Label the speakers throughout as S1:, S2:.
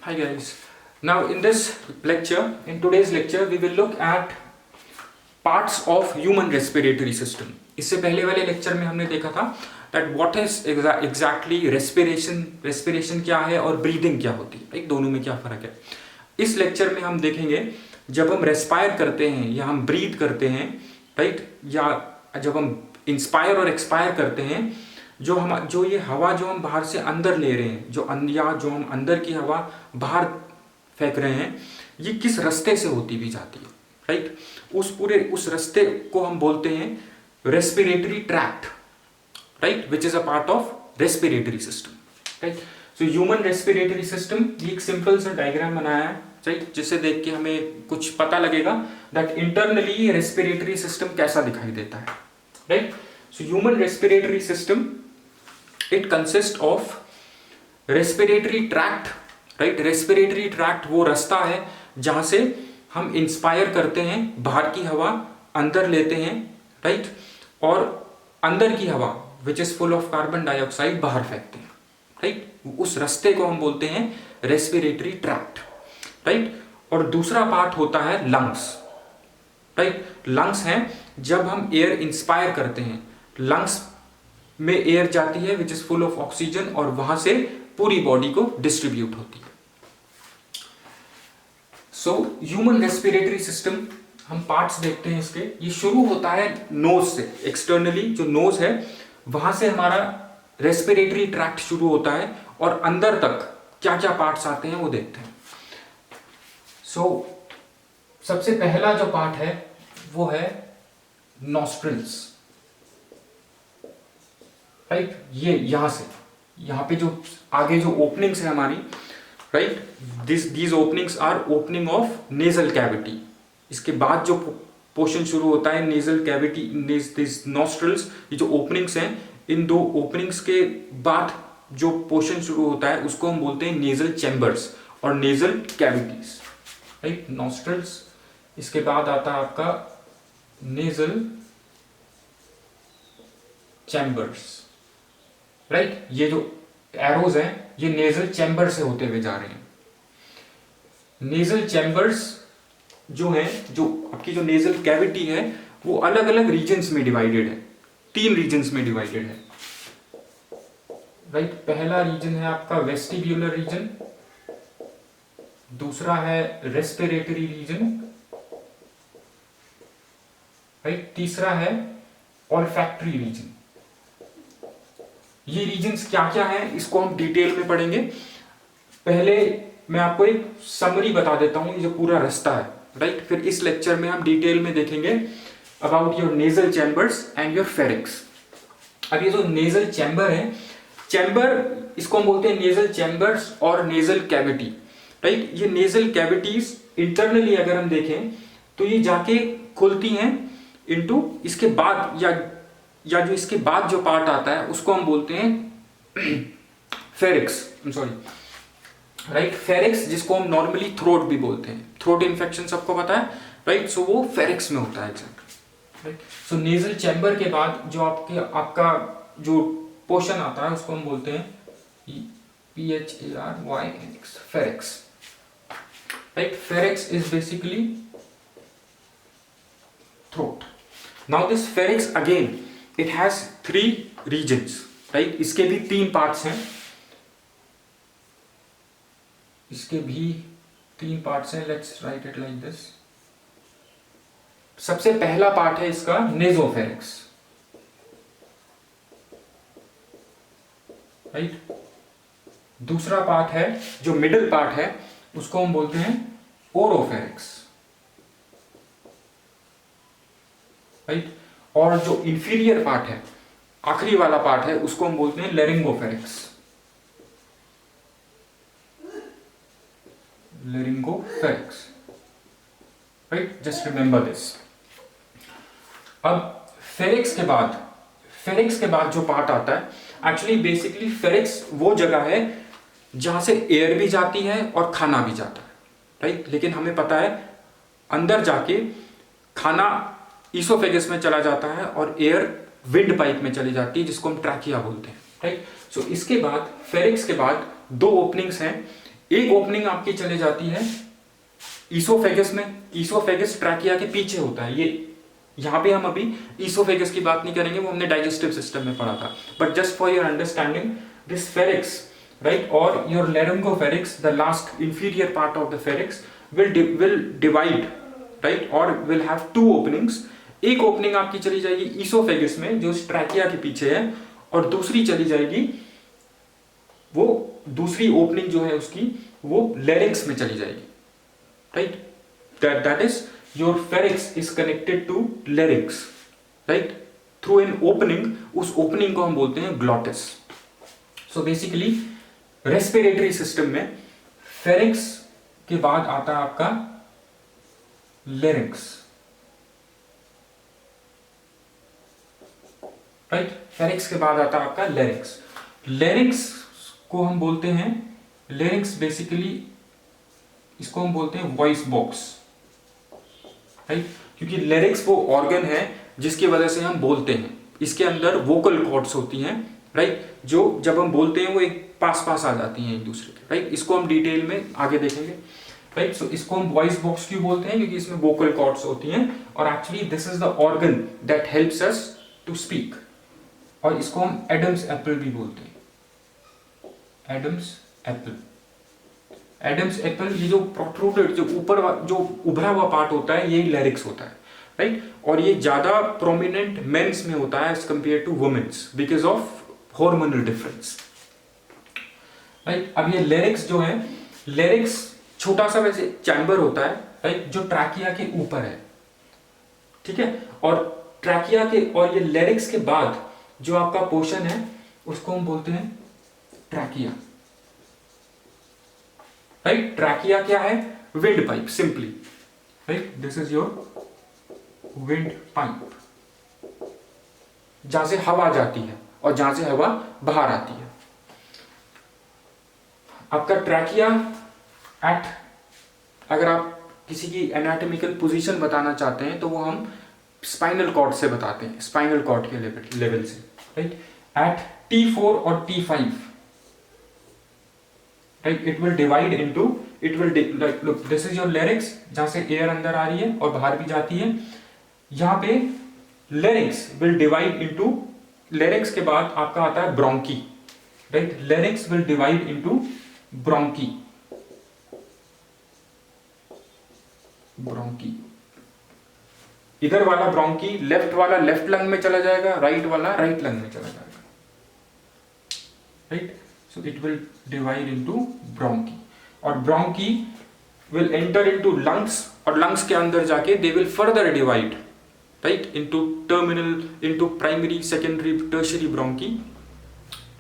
S1: Hi guys. Now in this lecture, in today's lecture, we will look at parts of human respiratory system. इससे पहले वाले lecture में हमने देखा था that what is exactly respiration क्या है और breathing क्या होती है, एक दोनों में क्या फर्क है. इस लेक्चर में हम देखेंगे जब हम रेस्पायर करते हैं या हम ब्रीथ करते हैं, राइट, या जब हम इंस्पायर और एक्सपायर करते हैं, जो ये हवा जो हम बाहर से अंदर ले रहे हैं, जो हम अंदर की हवा बाहर फेंक रहे हैं, ये किस रास्ते से होती भी जाती है, राइट. उस रास्ते को हम बोलते हैं respiratory tract, right, which is a part of respiratory system, right. So human respiratory system, ये एक सिंपल सा डायग्राम बनाया है, राइट, जिसे देख के हमें कुछ पता लगेगा दैट इंटरनली रेस्पिरेटरी सिस्टम कैसा दिखाई देता है, right. So human respiratory system, it consist of respiratory tract, right. Respiratory tract वो रास्ता है जहां से हम इंस्पायर करते हैं, बाहर की हवा अंदर लेते हैं, राइट, और अंदर की हवा which is full of carbon dioxide बाहर फेंकते हैं, राइट. उस रास्ते को हम बोलते हैं रेस्पिरेटरी ट्रैक्ट, राइट. और दूसरा पार्ट होता है लंग्स, राइट. लंग्स हैं जब हम एयर इंस्पायर करते हैं, लंग्स में एयर जाती है which is full of oxygen और वहां से पूरी बॉडी को डिस्ट्रीब्यूट होती है. सो ह्यूमन रेस्पिरेटरी सिस्टम, हम पार्ट्स देखते हैं इसके. ये शुरू होता है नोज से, एक्सटर्नली जो नोज है वहां से हमारा रेस्पिरेटरी ट्रैक्ट शुरू होता है और अंदर तक क्या क्या पार्ट्स आते हैं वो देखते हैं. सो सबसे पहला जो पार्ट है वो है नॉस्ट्रिल्स, राइट. ये यहां पे जो आगे जो ओपनिंग्स है हमारी, right, these openings are opening of nasal cavity. इसके बाद जो पोर्शन शुरू होता है नेजल कैविटी, दिस नॉस्ट्रिल्स, ये जो ओपनिंग्स हैं, इन दो ओपनिंग्स के बाद जो पोर्शन शुरू होता है उसको हम बोलते हैं नेजल चैम्बर्स और नेजल कैविटीज, राइट. नॉस्ट्रिल्स, इसके बाद आता है आपका नेजल चैम्बर्स, राइट. ये जो एरोज हैं ये नेजल चैम्बर से होते हुए जा रहे हैं. नेजल चैम्बर्स जो है, जो आपकी जो नेजल कैविटी है वो अलग अलग रीजन्स में डिवाइडेड है, 3 रीजन्स में डिवाइडेड है, राइट. पहला रीजन है आपका वेस्टिब्यूलर रीजन, दूसरा है रेस्पिरेटरी रीजन, राइट, तीसरा है ऑल्फैक्टरी रीजन. ये रीजन्स क्या क्या हैं इसको हम डिटेल में पढ़ेंगे. पहले मैं आपको एक समरी बता देता हूं, ये जो पूरा रास्ता है, राइट. फिर इस लेक्चर में हम डिटेल में देखेंगे about your nasal chambers and your pharynx. अब ये जो नेजल चैम्बर है, चैम्बर इसको हम बोलते हैं नेजल चैम्बर्स और नेजल कैविटी, राइट. ये नेजल कैविटीज इंटरनली अगर हम देखें तो ये जाके खुलती हैं इनटू, इसके बाद या जो इसके बाद जो पार्ट आता है उसको हम बोलते हैं फेरिक्स, सॉरी, राइट. फेरिक्स जिसको हम नॉर्मली थ्रोट भी बोलते हैं, थ्रोट इन्फेक्शन सबको पता है, राइट. सो वो फेरिक्स में होता है एग्जैक्ट, राइट. सो नेजल चैम्बर के बाद जो आपका जो पोर्शन आता है उसको हम बोलते हैं PHARYNX, pharynx, right. Pharynx is basically throat. Now this pharynx again it has 3 regions, right. इसके भी 3 parts हैं, इसके भी 3 parts हैं. let's write it like this. सबसे पहला पार्ट है इसका नेजोफेरिक्स, राइट. दूसरा पार्ट है जो मिडिल पार्ट है उसको हम बोलते हैं ओरोफेरिक्स, राइट. और जो इंफीरियर पार्ट है, आखिरी वाला पार्ट है, उसको हम बोलते हैं लेरिंगोफेरिक्स, लेरिंगोफेरिक्स, राइट. Just remember this. अब फेरिक्स के बाद जो पार्ट आता है, एक्चुअली बेसिकली फेरिक्स वो जगह है जहां से एयर भी जाती है और खाना भी जाता है, राइट. लेकिन हमें पता है अंदर जाके खाना ईसोफेगस में चला जाता है और एयर विंड पाइप में चली जाती है जिसको हम ट्रैकिया बोलते हैं, राइट. सो इसके बाद फेरिक्स के बाद 2 ओपनिंग्स हैं, एक ओपनिंग आपकी चले जाती है ईसोफेगस में। ईसोफेगस ट्रैकिया के पीछे होता है। ये यहाँ पे हम अभी ईसोफेगस की बात नहीं करेंगे, वो हमने डाइजेस्टिव सिस्टम में पढ़ा था। But just for your understanding, this pharynx, right, और your laryngopharynx, the last inferior part of the pharynx will divide, right, और will have two openings। एक ओपनिंग आपकी चली जाएगी ईसोफेगस में जो ट्रैकिया के पीछे है, और दूसरी चली जाएगी, वो दूसरी ओपनिंग जो है उसकी वो लेरिंक्स में चली जाएगी, right. That is your pharynx is connected to larynx, right, through an opening. उस ओपनिंग को हम बोलते हैं glottis. So basically respiratory system में फेरिक्स के बाद आता है आपका लेरिंक्स, राइट। फेरिक्स के बाद आता है आपका लेरिंक्स। लेरिंक्स को हम बोलते हैं, लेरिंक्स बेसिकली इसको हम बोलते हैं वॉइस बॉक्स, राइट, क्योंकि लेरिंक्स वो ऑर्गन है जिसकी वजह से हम बोलते हैं। इसके अंदर वोकल कॉर्ड्स होती हैं, राइट, जो जब हम बोलते हैं वो एक पास पास आ जाती हैं एक दूसरे के, राइट। इसको हम डिटेल में आगे देखेंगे, राइट। सो इसको हम वॉइस बॉक्स क्यों बोलते हैं, क्योंकि इसमें वोकल कॉर्ड्स होती हैं, और actually this is the organ that helps us to speak. और इसको हम एडम्स एप्पल भी बोलते हैं, एडम्स एप्पल। एडम्स एप्पल, ये जो प्रोट्रूडेड, जो ऊपर जो उभरा हुआ पार्ट होता है, ये लैरिक्स होता है, राइट। और ये ज्यादा प्रोमिनेंट मेंस में होता है as compared to women's because of hormonal difference, right. अब ये लैरिक्स जो है, लैरिक्स छोटा सा वैसे चैम्बर होता है, राइट, जो ट्रैकिया के ऊपर है, ठीक है। और ट्रैकिया के और ये लैरिक्स के बाद जो आपका पोर्शन है उसको हम बोलते हैं ट्रैकिया, राइट। ट्रैकिया क्या है? Wind pipe, simply, right. This is your wind pipe, जहां से हवा जाती है और जहां से हवा बाहर आती है। आपका ट्रैकिया एट, अगर आप किसी की एनाटॉमिकल पोजीशन बताना चाहते हैं तो वो हम स्पाइनल कॉर्ड से बताते हैं, स्पाइनल कॉर्ड के लेवल से, राइट। एट T4 और T5, right, it will divide into, it will, look, this is your larynx, जहां से एयर अंदर आ रही है और बाहर भी जाती है। यहां पे larynx will divide into, larynx के बाद आपका आता है bronchi, right. Larynx will divide into bronchi, bronchi. इधर वाला ब्रोंकी, लेफ्ट वाला लेफ्ट लंग में चला जाएगा, राइट वाला राइट लंग में चला जाएगा, right. So it will divide into bronchi, और bronchi will enter into lungs, और लंग्स के अंदर जाके they will further divide, right, into terminal, into primary, secondary, tertiary bronchi,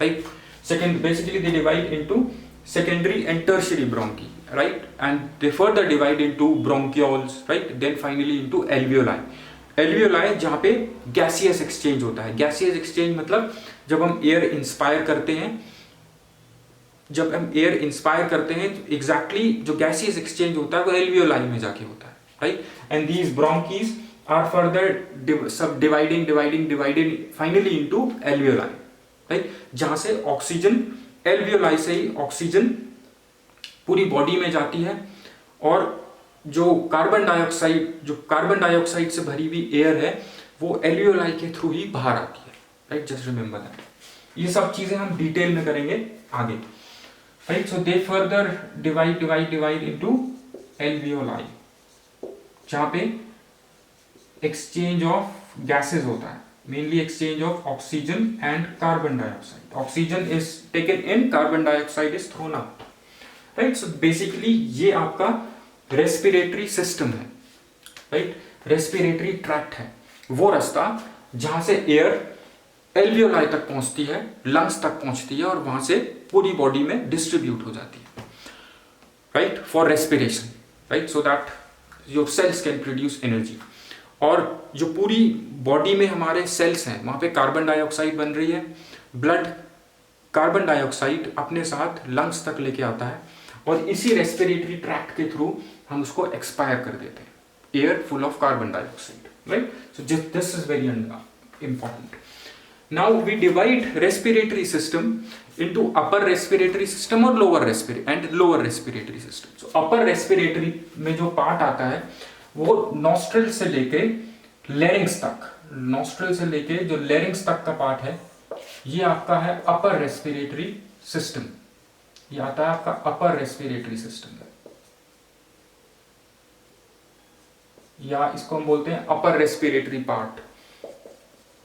S1: right. Second, basically they divide into secondary and tertiary bronchi, right, and they further divide into bronchioles, right, then finally into alveoli। alveoli जहाँ पे gaseous exchange होता है। gaseous exchange मतलब जब हम air inspire करते हैं, जब हम एयर इंस्पायर करते हैं तो एग्जैक्टली जो गैसियस एक्सचेंज होता है वो एल्वियोलाई में जाके होता है, right. And these bronchies are further sub dividing finally into alveoli, right, जहां से ऑक्सीजन, एल्वियोलाई से ही ऑक्सीजन पूरी बॉडी में जाती है, और जो कार्बन डाइऑक्साइड से भरी हुई एयर है वो एल्वियोलाई के थ्रू ही बाहर आती है, राइट। Just remember that. ये सब चीजें हम डिटेल में करेंगे आगे, राइट। सो दे फर्दर डिवाइड इनटू एल्वियोलाई, जहां पे एक्सचेंज ऑफ गैसेस होता है, mainly exchange of oxygen and carbon dioxide. Oxygen is taken in, carbon dioxide is thrown out, right? So basically ये आपका respiratory system है, right? respiratory tract है, वो रास्ता जहां से air alveoli तक पहुंचती है, lungs तक पहुंचती है, और वहां से पूरी body में distribute हो जाती है, right, for respiration, right, so that your cells can produce energy। और जो पूरी बॉडी में हमारे सेल्स हैं वहां पे कार्बन डाइऑक्साइड बन रही है, ब्लड कार्बन डाइऑक्साइड अपने साथ लंग्स तक लेके आता है, और इसी रेस्पिरेटरी ट्रैक्ट के थ्रू हम उसको एक्सपायर कर देते हैं, air full of carbon dioxide, right. So this is very important. Now we divide respiratory system into upper respiratory system और lower respiratory system. So upper respiratory में जो पार्ट आता है वो nostril से लेके larynx तक, nostril से लेके जो larynx तक का पार्ट है ये आपका है upper respiratory system. ये आता है आपका upper respiratory system में, या इसको हम बोलते हैं upper respiratory part,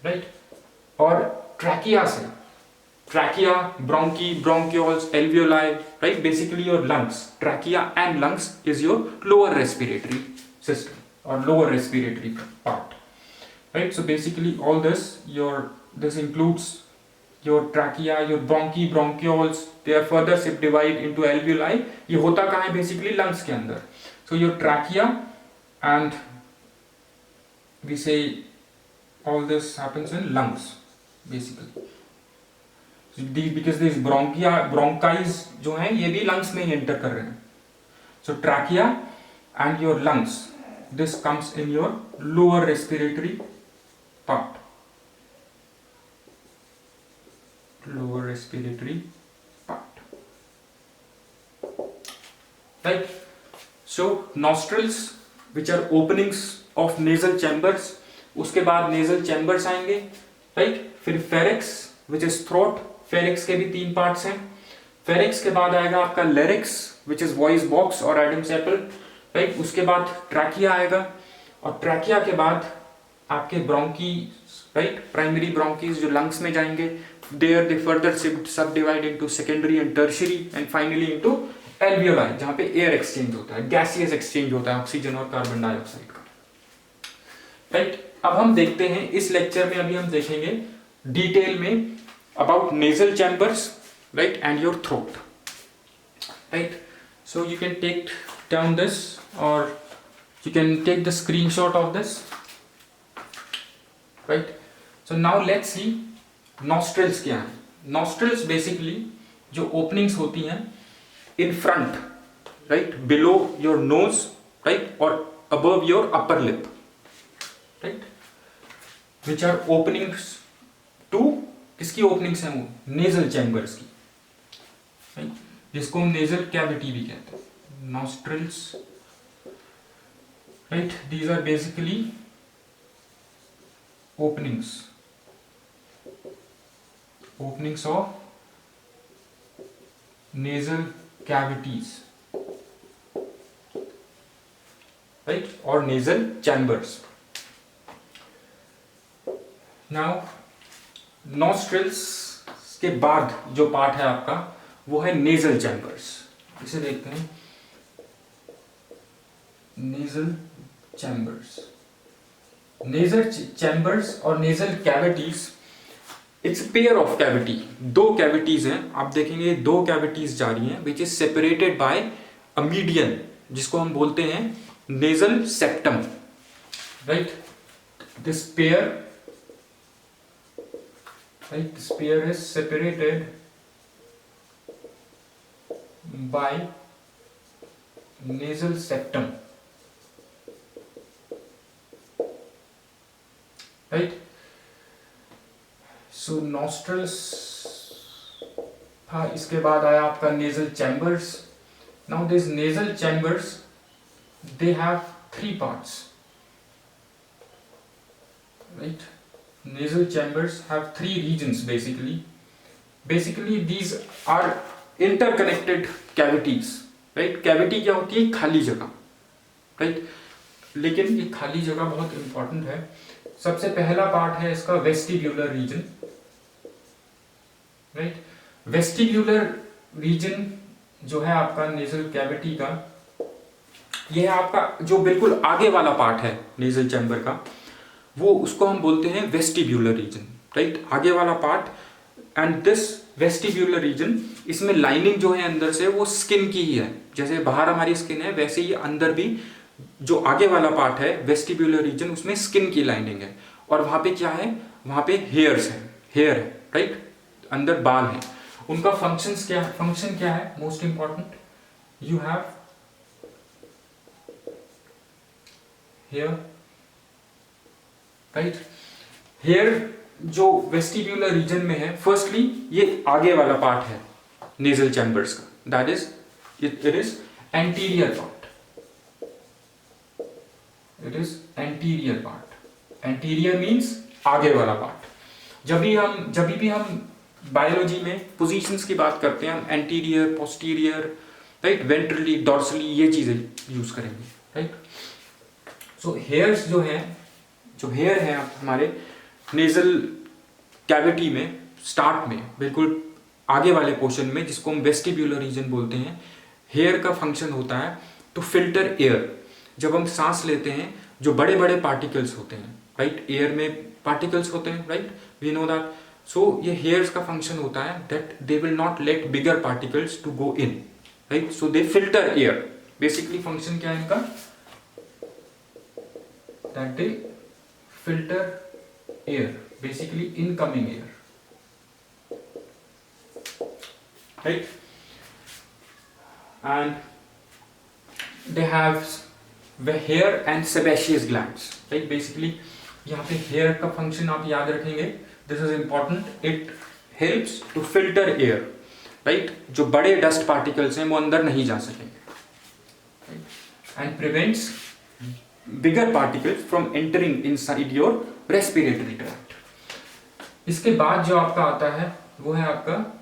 S1: right? और ट्रैकिया से, trachea, bronchi, bronchioles, alveoli, right? Basically your lungs, trachea and lungs is your lower respiratory system or lower respiratory part, right? So basically all this, this includes your trachea, your bronchi, bronchioles, they are further subdivided into alveoli. ये होता कहाँ है? Basically lungs के अंदर. So your trachea and we say all this happens in lungs basically. Because these bronchi जो हैं ये भी lungs में ही enter कर रहे हैं. So trachea and your lungs, this comes in your lower respiratory part. Lower respiratory part. Right? So nostrils, which are openings of nasal chambers. उसके बाद nasal chambers आएंगे, right? फिर pharynx, which is throat. pharynx के भी 3 parts हैं. pharynx के बाद आएगा आपका larynx, which is voice box और Adam's apple, right? उसके बाद trachea आएगा और trachea के बाद आपके bronchi, right? primary bronchis जो lungs में जाएंगे. There they further subdivide into secondary and tertiary and finally into alveoli, जहाँ पे air exchange होता है, gaseous exchange होता है ऑक्सीजन और कार्बन डाइऑक्साइड का. राइट, अब हम देखते हैं इस लेक्चर में, अभी हम देखेंगे डिटेल में about nasal chambers, right, and your throat. Right, so you can take down this और you can take the screenshot of this. Right, so now let's see nostrils क्या है. नॉस्ट्रिल्स बेसिकली जो openings होती हैं in front, right, below your nose, right, और above your upper lip, right, which are openings to, किसकी openings हैं वो? nasal chambers की, right, जिसको हम nasal cavity भी कहते हैं. nostrils, right, these are basically openings of nasal cavities, right, or nasal chambers. Now nostrils के बाद जो पार्ट है आपका वो है नेजल चैम्बर्स. इसे देखते हैं, नेजल चैम्बर्स. नेजल चैम्बर्स और nasal cavities, it's pair of cavity. 2 cavities हैं, आप देखेंगे 2 कैविटीज जा रही हैं, which is separated by a median, जिसको हम बोलते हैं nasal septum. Right, this pair, right, this pair is separated by nasal septum. Right, so nostrils, हाँ, इसके बाद आया आपका nasal chambers. Now these nasal chambers, they have 3 parts. Right, nasal chambers have 3 regions basically. These are interconnected cavities, right? cavity क्या होती है? खाली जगह, right? लेकिन ये खाली जगह बहुत important है. सबसे पहला पार्ट है इसका vestibular region, right? vestibular region जो है आपका nasal cavity का, ये है आपका जो बिल्कुल आगे वाला पार्ट है nasal chamber का, वो उसको हम बोलते हैं वेस्टिब्यूलर रीजन. राइट, आगे वाला part. And this vestibular region, इसमें लाइनिंग जो है अंदर से वो स्किन की ही है. जैसे बाहर हमारी स्किन है वैसे ही अंदर भी जो आगे वाला पार्ट है वेस्टिब्यूलर रीजन, उसमें स्किन की लाइनिंग है. और वहां पे क्या है? वहां पे हेयर है. राइट, अंदर बाल है. उनका फंक्शन क्या है? Most important, you have hair. Right, hair जो वेस्टिब्यूलर रीजन में है, फर्स्टली ये आगे वाला पार्ट है नेजल चैम्बर्स का, that is it is anterior part, it is anterior part. Anterior means आगे वाला पार्ट। जब भी हम बायोलॉजी में पोजीशंस की बात करते हैं, हम anterior, posterior, right, ventrally, dorsally, ये चीजें यूज करेंगे, राइट। सो हेयर्स जो हेयर है हमारे नेजल कैविटी में, स्टार्ट में बिल्कुल आगे वाले पोर्शन में, जिसको हम वेस्टिब्यूलर रीजन बोलते हैं, हेयर का फंक्शन होता है टू फिल्टर एयर। जब हम सांस लेते हैं, जो बड़े बड़े पार्टिकल्स होते हैं, राइट, एयर में पार्टिकल्स होते हैं, right, we know that. So ये हेयर्स का फंक्शन होता है that they will not let bigger particles to go in, right, so they filter air. Basically function क्या है इनका, that they filter air, basically incoming air, right, and they have the hair and sebaceous glands, right, basically यहाँ पे hair का function आप याद रखेंगे, this is important, it helps to filter air, right, जो बड़े dust particles हैं वो अंदर नहीं जा सकेंगे, right, and prevents bigger particles from entering inside your respiratory tract। इसके बाद जो आपका आता है वो है आपका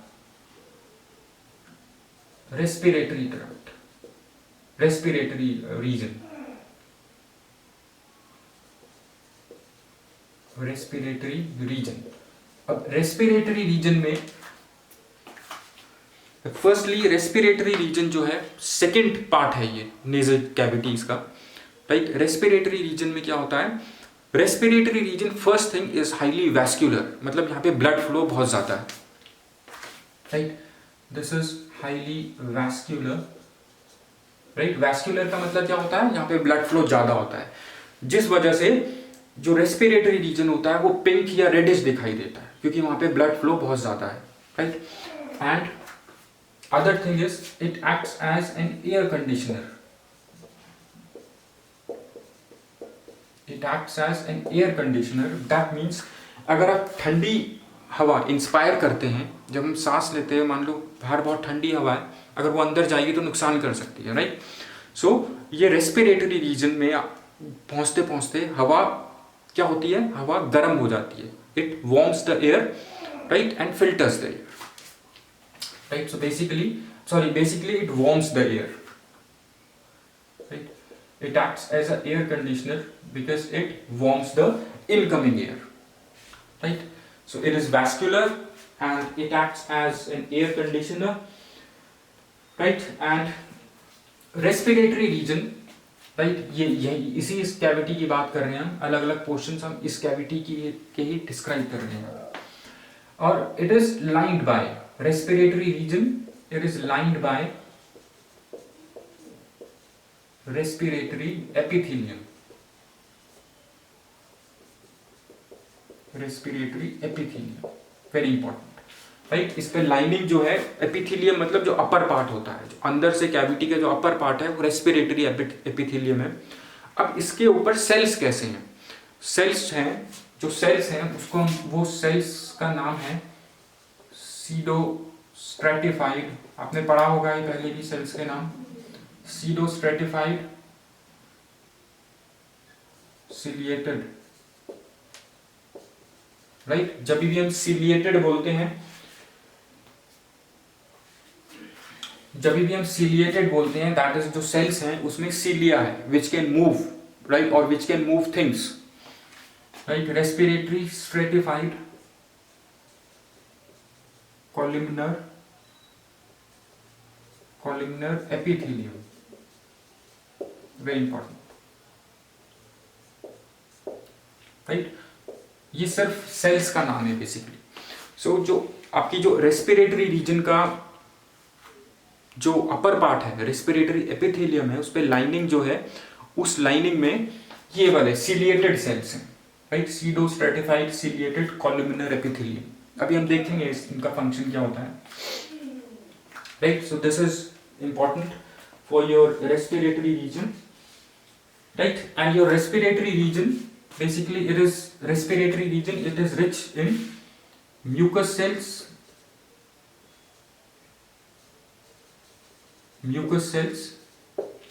S1: respiratory tract, respiratory reason, respiratory reason. अब रेस्पिरेटरी रीजन में फर्स्टली रेस्पिरेटरी रीजन जो है सेकंड पार्ट है ये नेजल कैविटीज का, राइट। रेस्पिरेटरी रीजन में क्या होता है, respiratory reason first thing is highly vascular, मतलब यहाँ पे ब्लड फ्लो बहुत ज्यादा है, right, this is highly vascular, right. Vascular का मतलब क्या होता है, यहाँ पे ब्लड फ्लो ज्यादा होता है, जिस वजह से जो रेस्पिरेटरी रीजन होता है वो पिंक या रेडिश दिखाई देता है, क्योंकि वहां पे ब्लड फ्लो बहुत ज्यादा है, right. And other thing is it acts as an air conditioner, it acts as an air conditioner, that means अगर आप ठंडी हवा इंस्पायर करते हैं, जब हम सांस लेते हैं, मान लो बाहर बहुत ठंडी हवा है, अगर वो अंदर जाएगी तो नुकसान कर सकती है, राइट। सो ये रेस्पिरेटरी रीजन में पहुंचते पहुंचते हवा क्या होती है, हवा गर्म हो जाती है, it warms the air, right, and filters the air, right. So basically it warms the air, right, it acts as an air conditioner because it warms the incoming air, right. So it is vascular and it acts as an air conditioner, right. And respiratory region, right, ये इसी इस cavity की बात कर रहे हैं हम, अलग अलग पोर्शंस हम इस कैविटी के ही डिस्क्राइब कर रहे हैं। और it is lined by respiratory region, it is lined by respiratory epithelium, respiratory epithelium very important, right. इस पे लाइनिंग जो है, एपिथेलियम मतलब जो अपर पार्ट होता है, जो अंदर से कैविटी का जो अपर पार्ट है वो रेस्पिरेटरी एपिथेलियम है। अब इसके ऊपर सेल्स कैसे हैं, सेल्स हैं, जो सेल्स हैं उसको हम, वो सेल्स का नाम है सीडोस्ट्रेटिफाइड, आपने पढ़ा होगा ये पहले भी सेल्स के नाम, सीडोस्ट्रेटिफाइड, सिलिएटेड, राइट। जब भी हम सिलिएटेड बोलते हैं, दैट इज जो सेल्स हैं उसमें सीलिया है, विच कैन मूव, राइट, और which can move things, right. Respiratory stratified, columnar epithelium, very important, right. ये सिर्फ सेल्स का नाम है बेसिकली। सो जो आपकी जो रेस्पिरेटरी रीजन का जो अपर पार्ट है, रेस्पिरेटरी एपिथेलियम है, उस पे लाइनिंग जो है, उस लाइनिंग में ये वाले सिलिएटेड सेल्स हैं, राइट, सीडोस्ट्रेटिफाइड, सिलिएटेड, कॉलमनर एपिथेलियम। अभी हम देखेंगे इनका फंक्शन क्या होता है, right. So this is important for your respiratory region, right, and your respiratory region basically it is respiratory region, it is rich in mucus cells,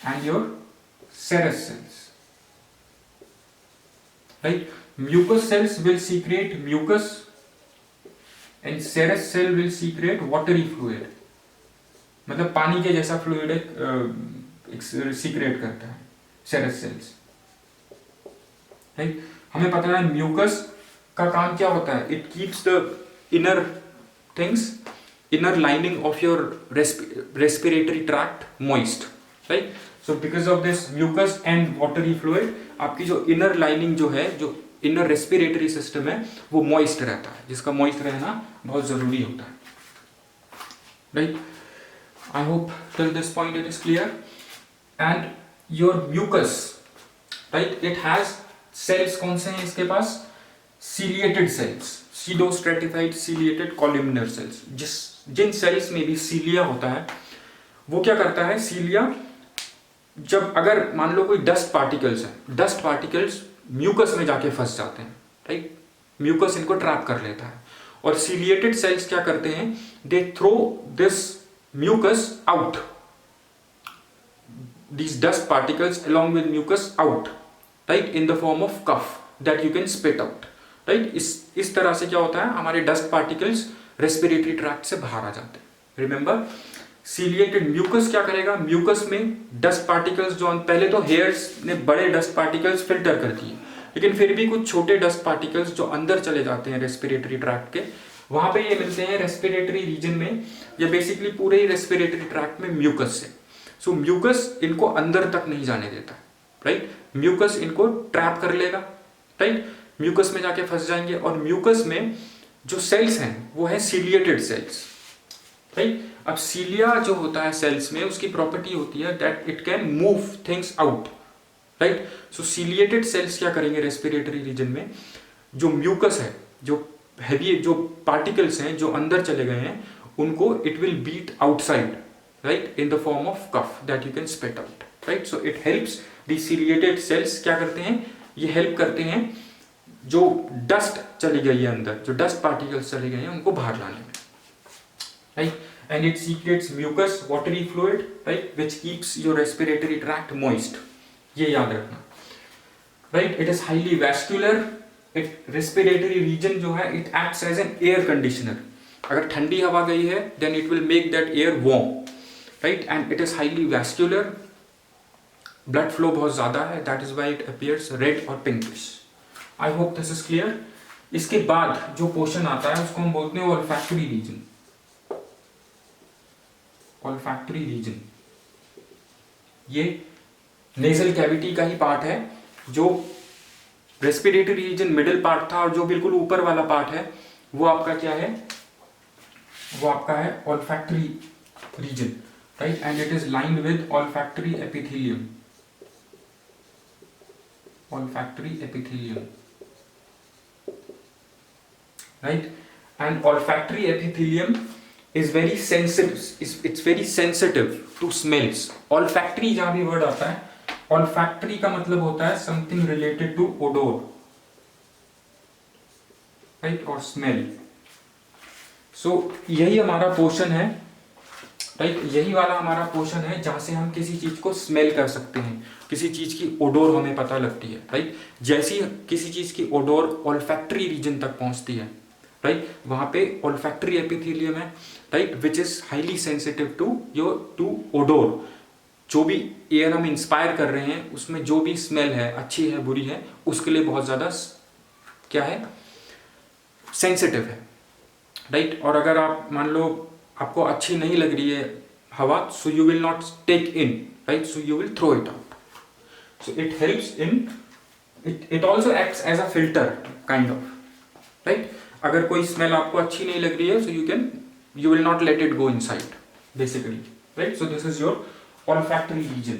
S1: and your serous cells, right? Mucus cells will secrete mucus and serous cell will secrete watery fluid, मतलब पानी के जैसा fluid secret करता है serous cells, right? हमें पता है mucus का काम क्या होता है, it keeps the inner things, inner lining of your respiratory tract moist, right? So because of this mucus and watery fluid, आपकी जो inner lining जो है, जो inner respiratory system है, वो moist रहता है, जिसका moist रहना बहुत जरूरी होता है, right? I hope till this point it is clear. And your mucus, right? It has cells, कौन से हैं इसके पास? Ciliated cells, pseudostratified ciliated columnar cells. जिन सेल्स में भी सीलिया होता है, वो क्या करता है, सीलिया जब अगर मान लो कोई डस्ट पार्टिकल्स है, डस्ट पार्टिकल्स म्यूकस में जाके फंस जाते हैं, राइट? म्यूकस इनको ट्रैप कर लेता है, और सीलिएटेड सेल्स क्या करते हैं, they throw this mucus out, these dust particles along with mucus out, right, in the form of cough that you can spit out, right? इस तरह से क्या होता है, हमारे डस्ट पार्टिकल्स रेस्पिरेटरी ट्रैक्ट से बाहर आ जाते हैं। रिमेंबर, सीलिएटेड म्यूकस क्या करेगा, म्यूकस में डस्ट पार्टिकल्स जो पहले तो हेयर्स ने बड़े डस्ट पार्टिकल्स फिल्टर कर दिए, लेकिन फिर भी कुछ छोटे डस्ट पार्टिकल्स जो अंदर चले जाते हैं रेस्पिरेटरी ट्रैक्ट के, वहां पे ये मिलते हैं रेस्पिरेटरी रीजन में, या बेसिकली पूरे ही रेस्पिरेटरी ट्रैक्ट में म्यूकस से। सो म्यूकस इनको अंदर तक नहीं जाने देता, राइट? म्यूकस इनको ट्रैप कर लेगा, राइट? म्यूकस में जाके फंस जाएंगे, और म्यूकस में जो सेल्स हैं वो है सीलिएटेड सेल्स, राइट? अब सीलिया जो होता है सेल्स में, उसकी प्रॉपर्टी होती है that it can move things out, right? So ciliated cells क्या करेंगे रेस्पिरेटरी रीजन में, जो म्यूकस है, जो हैवी जो पार्टिकल्स हैं जो अंदर चले गए हैं, उनको it will beat outside, right, in the form of cough that you can spit out, right? So it helps the ciliated cells, क्या करते हैं, ये हेल्प करते हैं जो डस्ट चली गई है अंदर, जो डस्ट पार्टिकल्स चले गए हैं, उनको बाहर लाने में, right? And it secretes mucus, watery fluid, right, which keeps your respiratory tract moist, ये याद रखना, right? It is highly vascular, it respiratory region जो है, it acts as an air conditioner, अगर ठंडी हवा गई है then it will make that air warm, right? And it is highly vascular, blood flow बहुत ज्यादा है, that is why it appears red और pinkish. I hope this is clear. इसके बाद जो पोर्शन आता है उसको हम बोलते हैं ऑल्फैक्टरी रीजन। ऑल्फैक्टरी रीजन ये नेजल कैविटी का ही पार्ट है, जो रेस्पिरेटरी रीजन मिडिल पार्ट था, और जो बिल्कुल ऊपर वाला पार्ट है वो आपका क्या है, वो आपका है olfactory region, right? And it is lined with olfactory epithelium, olfactory epithelium, right? And olfactory epithelium is very sensitive, it's very sensitive to smells. Olfactory जहां भी वर्ड आता है, olfactory का मतलब होता है something related to odor, right, or smell. So यही हमारा पोर्शन है, राइट? यही वाला हमारा पोर्शन है जहां से हम किसी चीज को स्मेल कर सकते हैं, किसी चीज की ओडोर हमें पता लगती है, राइट? जैसी किसी चीज की ओडोर ऑल्फैक्टरी रीजन तक पहुंचती है, राइट, वहां पे ऑल्फैक्टरी एपिथेलियम है, right, which is highly sensitive to odour. जो भी एयर हम इंस्पायर कर रहे हैं उसमें जो भी स्मेल है, अच्छी है बुरी है, उसके लिए बहुत ज्यादा क्या है, सेंसिटिव है, राइट? और अगर आप मान लो आपको अच्छी नहीं लग रही है हवा, so you will not take in, right, so you will throw it out. So it helps in, it also acts as a filter kind of, right? अगर कोई स्मेल आपको अच्छी नहीं लग रही है, so you will not let it go inside basically, right? So this is your olfactory region.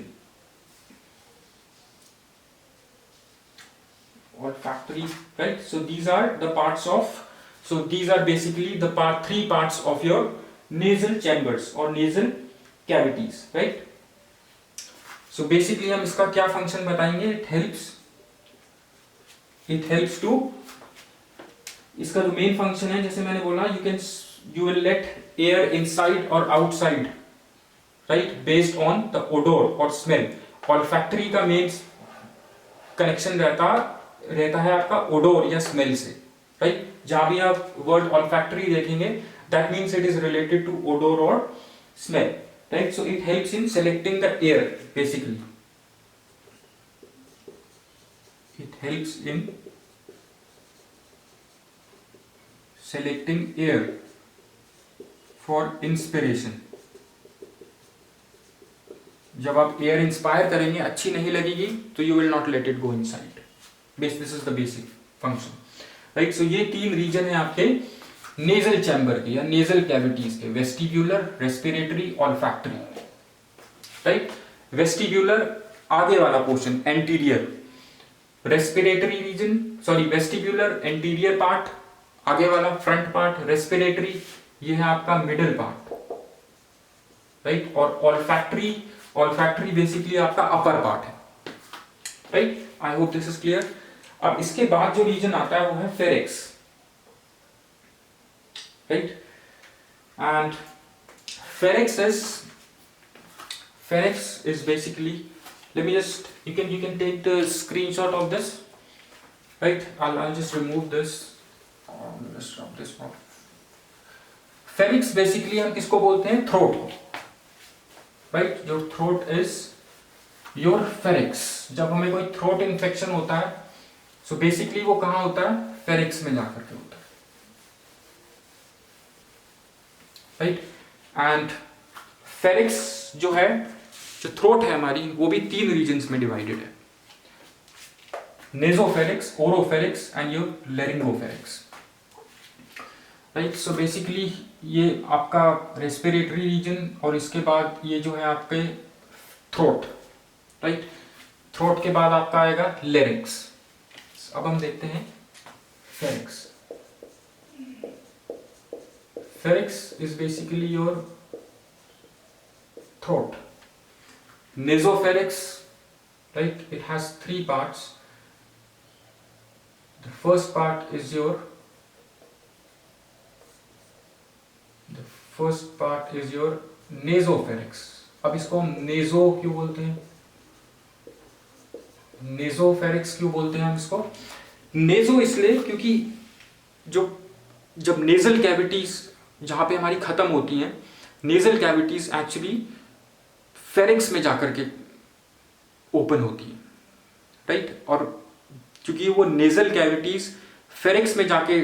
S1: Olfactory, right? So these are the parts of, so these are basically the three parts of your nasal chambers or nasal cavities, right? So basically हम इसका क्या function बताएंगे? It helps it helps to, इसका जो main function है जैसे मैंने बोला, you will let air inside और outside, right, based on the odour और स्मेल। ऑल्फैक्टरी का मेन कनेक्शन रहता है आपका ओडोर या स्मेल से, राइट। जहां भी आप वर्ड ऑल्फैक्टरी देखेंगे that means it is related to odour और smell, right. So it helps in selecting the air basically, it helps in selecting air for inspiration। जब आप एयर इंस्पायर करेंगे अच्छी नहीं लगेगी तो you will not let it go inside. This is the basic function, right. सो ये 3 region है आपके नेजल चैम्बर के या नेजल कैविटीज के, vestibular, respiratory, olfactory, right. Vestibular आगे वाला portion, anterior, respiratory region, sorry vestibular anterior part आगे वाला, फ्रंट पार्ट रेस्पिरेटरी ये है आपका मिडिल पार्ट, राइट। और ऑल्फैक्टरी बेसिकली आपका अपर पार्ट है, right. I hope this is clear. अब इसके बाद जो रीजन आता है वो है pharynx, right. And pharynx is basically, let me just, you can take the screenshot of this, right? I'll just remove this, let's drop this off। Pharynx basically हम किसको बोलते हैं, थ्रोट को, right. Your throat is your pharynx. जब हमें कोई throat infection होता है सो बेसिकली वो कहां होता है, फेरिक्स में जाकर के होता है, राइट। एंड फेरिक्स जो है, जो थ्रोट है हमारी, वो भी 3 रीजन्स में डिवाइडेड है, nasopharynx, oropharynx and your laryngopharynx, right. So basically ये आपका रेस्पिरेटरी रीजन और इसके बाद ये जो है आपके थ्रोट, राइट। थ्रोट के बाद आपका आएगा लेरिंक्स। अब हम देखते हैं pharynx. Pharynx is basically your throat. Nasopharynx, right, it has 3 parts। The first part is your nasopharynx। अब इसको हम नेजो क्यों बोलते हैं, नेजोफेरिक्स क्यों बोलते हैं हम इसको, नेजो इसलिए क्योंकि जब नेजल कैविटीज जहां पे हमारी खत्म होती हैं, नेजल कैविटीज एक्चुअली फेरिक्स में जाकर के ओपन होती है, राइट। और क्योंकि वो नेजल कैविटीज फेरिक्स में जाके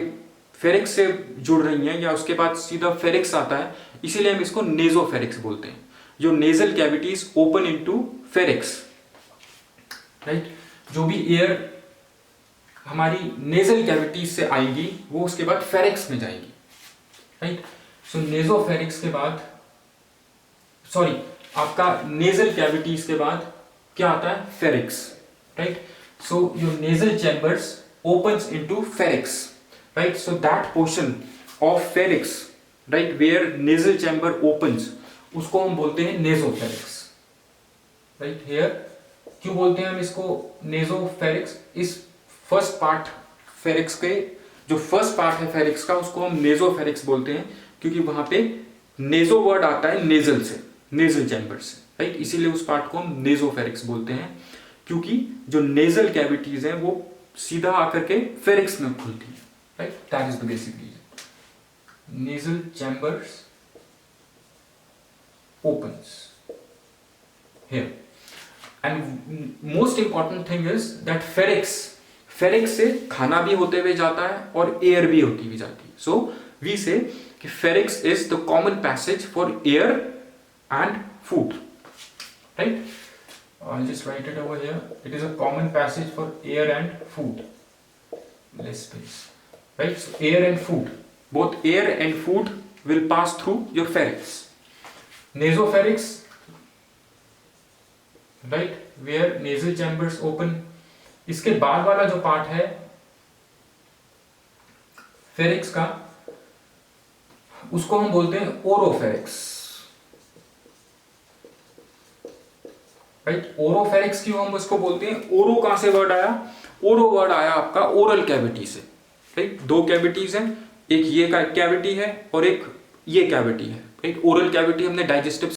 S1: फेरिक्स से जुड़ रही हैं या उसके बाद सीधा फेरिक्स आता है, इसीलिए हम इसको नेजोफेरिक्स बोलते हैं। जो nasal cavities open into pharynx, right. जो भी एयर हमारी नेजल कैविटीज से आएगी वो उसके बाद फेरिक्स में जाएगी, राइट। सो नेजोफेरिक्स के बाद, सॉरी, आपका नेजल कैविटीज के बाद क्या आता है, pharynx, right. So your nasal chambers opens into pharynx, right? So that portion of pharynx, right, where nasal chamber opens, उसको हम बोलते हैं nasopharynx, right here। क्यों बोलते हैं हम इसको nasopharynx? इस फर्स्ट पार्ट pharynx के जो फर्स्ट पार्ट है pharynx का, उसको हम nasopharynx बोलते हैं क्योंकि वहां पे नेजो वर्ड आता है नेजल से, नेजल चैम्बर से, राइट। इसीलिए उस पार्ट को हम nasopharynx बोलते हैं क्योंकि जो नेजल कैविटीज हैं वो सीधा आकर के फेरिक्स में खुलती है, right. That is the basic reason. Nasal chambers opens here and most important thing is that pharynx से खाना भी होते हुए जाता है और एयर भी होती हुई जाती है। सो वी से कि pharynx is the common passage for air and food, right? I'll just write it over here. It is a common passage for air and food. Less space, right? So air and food, both air and food will pass through your pharynx. Nasopharynx, right, where nasal chambers open. इसके बाद वाला जो part है pharynx का, उसको हम बोलते हैं ओरोफेरिक्स, राइट। ओरोफेरिक्स क्यों हम उसको बोलते हैं, ओरो कहां से वर्ड आया, ओरो वर्ड आया आपका ओरल कैविटी से, राइट। दो कैविटीज हैं, एक ये कैविटी है और एक ये कैविटी है, राइट। ओरल कैविटी हमने डाइजेस्टिव